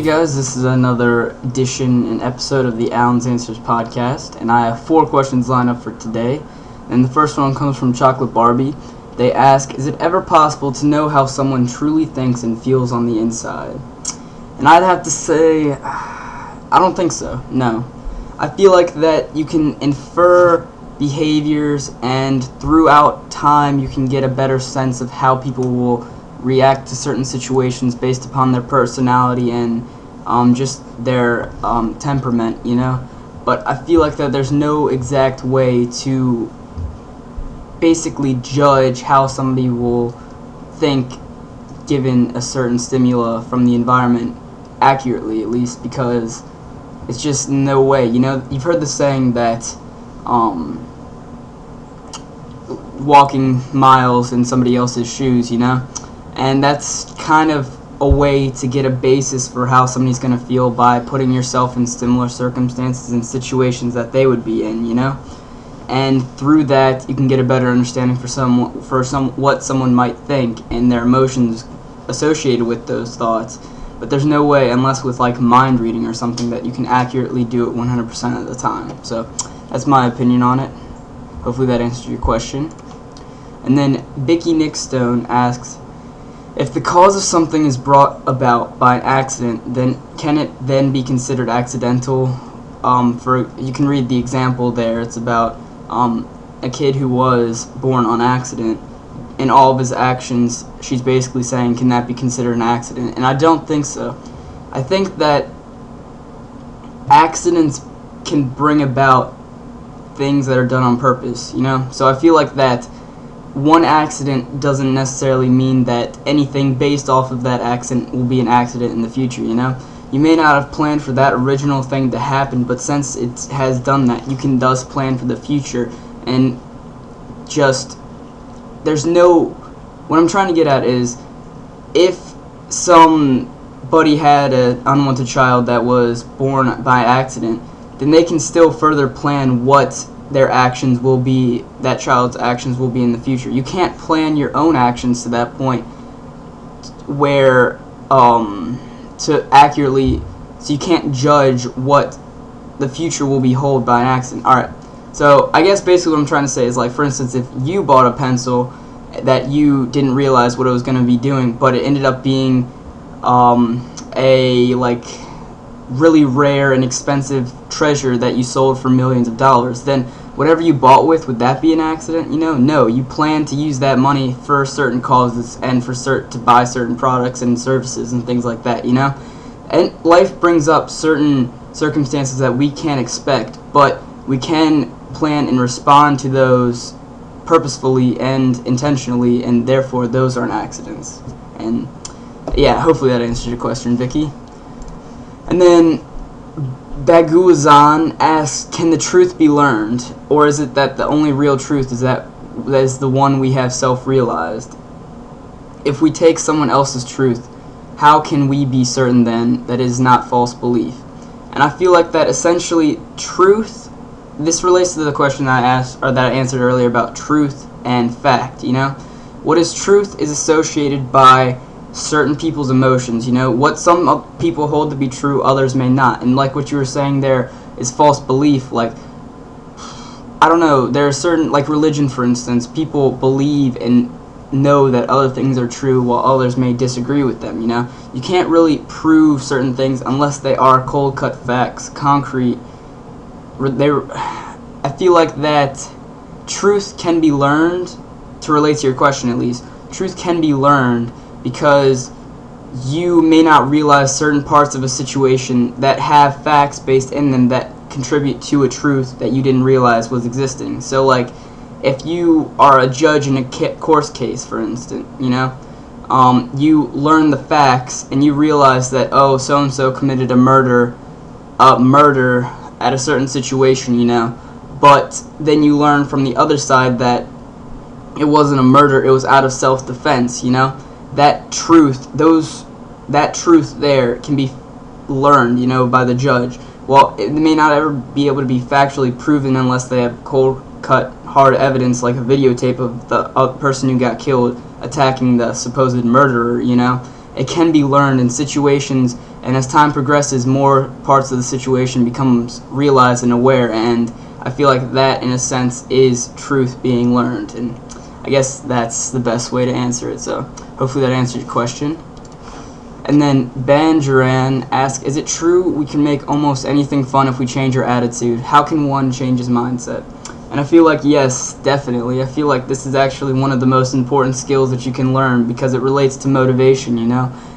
guys, this is another edition and episode of the Allan's Answers podcast, and I have 4 questions lined up for today. And the first one comes from Chocolate Barbie. They ask, is it ever possible to know how someone truly thinks and feels on the inside? And I'd have to say, I don't think so, no. I feel like that you can infer behaviors, and throughout time you can get a better sense of how people will react to certain situations based upon their personality and just their temperament, you know. But I feel like that there's no exact way to basically judge how somebody will think given a certain stimuli from the environment accurately, at least, because it's just no way. You know, you've heard the saying that walking miles in somebody else's shoes, you know. And that's kind of a way to get a basis for how somebody's going to feel by putting yourself in similar circumstances and situations that they would be in, you know? And through that, you can get a better understanding for what someone might think and their emotions associated with those thoughts. But there's no way, unless with like mind reading or something, that you can accurately do it 100% of the time. So that's my opinion on it. Hopefully that answers your question. And then Bicky Nickstone asks, if the cause of something is brought about by an accident, then can it then be considered accidental? You can read the example there. It's about a kid who was born on accident. In all of his actions, she's basically saying, can that be considered an accident? And I don't think so. I think that accidents can bring about things that are done on purpose, you know? So I feel like that one accident doesn't necessarily mean that anything based off of that accident will be an accident in the future, you know? You may not have planned for that original thing to happen, but since it has done that, you can thus plan for the future. And just, there's no, what I'm trying to get at is, if somebody had an unwanted child that was born by accident, then they can still further plan what their actions will be, that child's actions will be in the future. You can't plan your own actions to that point where, to accurately, so you can't judge what the future will behold by an accident. Alright, so I guess basically what I'm trying to say is, like, for instance, if you bought a pencil that you didn't realize what it was going to be doing, but it ended up being a, like, really rare and expensive treasure that you sold for millions of dollars, then whatever you bought with, would that be an accident? You know, no. You plan to use that money for certain causes and for to buy certain products and services and things like that, you know? And life brings up certain circumstances that we can't expect, but we can plan and respond to those purposefully and intentionally, and therefore those aren't accidents. And yeah, hopefully that answers your question, Vicky. And then Baguazan asks, can the truth be learned, or is it that the only real truth is that is the one we have self-realized? If we take someone else's truth, how can we be certain then that it is not false belief? And I feel like that essentially truth, this relates to the question that I asked, or that I answered earlier about truth and fact, you know? What is truth is associated by certain people's emotions, you know. What some people hold to be true, others may not. And like what you were saying there is false belief. Like, I don't know, there are certain, like religion for instance, people believe and know that other things are true while others may disagree with them, you know. You can't really prove certain things unless they are cold cut facts, concrete. I feel like that truth can be learned, to relate to your question at least. Truth can be learned because you may not realize certain parts of a situation that have facts based in them that contribute to a truth that you didn't realize was existing. So, like, if you are a judge in a court case, for instance, you know, you learn the facts and you realize that, oh, so-and-so committed a murder at a certain situation, you know, but then you learn from the other side that it wasn't a murder, it was out of self-defense, you know. That truth there can be learned, you know, by the judge. Well, it may not ever be able to be factually proven unless they have cold-cut, hard evidence, like a videotape of the person who got killed attacking the supposed murderer, you know. It can be learned in situations And as time progresses, more parts of the situation becomes realized and aware, and I feel like that, in a sense, is truth being learned. And I guess that's the best way to answer it. So hopefully that answered your question. And then Banjaran asks, is it true we can make almost anything fun if we change our attitude? How can one change his mindset? And I feel like, yes, definitely. I feel like this is actually one of the most important skills that you can learn, because it relates to motivation,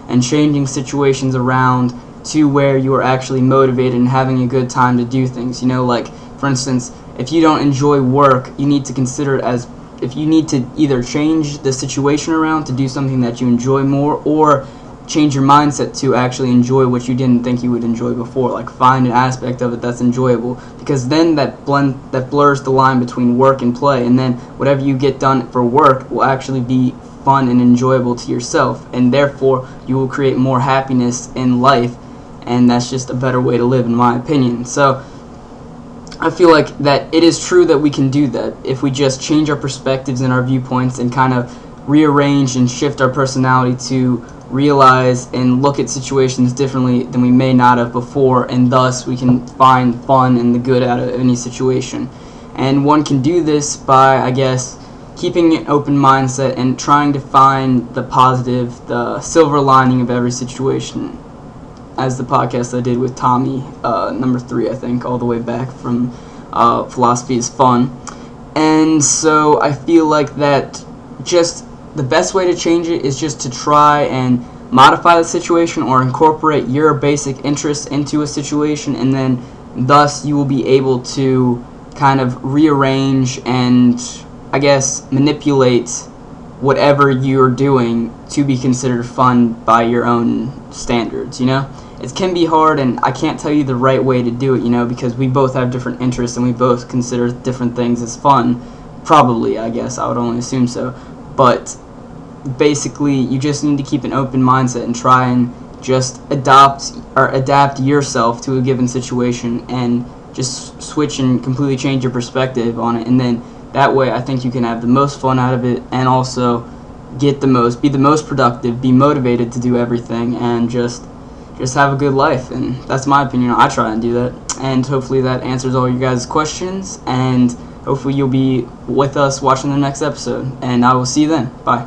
and changing situations around to where you are actually motivated and having a good time to do things. Like, for instance, if you don't enjoy work, you need to consider it as if you need to either change the situation around to do something that you enjoy more, or change your mindset to actually enjoy what you didn't think you would enjoy before. Like, find an aspect of it that's enjoyable, because then that blurs the line between work and play, and then whatever you get done for work will actually be fun and enjoyable to yourself, and therefore you will create more happiness in life, and that's just a better way to live, in my opinion. So I feel like that it is true that we can do that if we just change our perspectives and our viewpoints and kind of rearrange and shift our personality to realize and look at situations differently than we may not have before, and thus we can find fun and the good out of any situation. And one can do this by, I guess, keeping an open mindset and trying to find the positive, the silver lining of every situation, as the podcast I did with Tommy, number 3, I think, all the way back from Philosophy is Fun. And so I feel like that just the best way to change it is just to try and modify the situation or incorporate your basic interests into a situation, and then thus you will be able to kind of rearrange and, I guess, manipulate whatever you're doing to be considered fun by your own standards. It can be hard, and I can't tell you the right way to do it, because we both have different interests and we both consider different things as fun. Probably, I guess, I would only assume so. But basically, you just need to keep an open mindset and try and just adapt yourself to a given situation, and just switch and completely change your perspective on it. And then that way, I think you can have the most fun out of it, and also be the most productive, be motivated to do everything, and just have a good life. And that's my opinion. I try and do that, and hopefully that answers all your guys' questions, and hopefully you'll be with us watching the next episode, and I will see you then. Bye.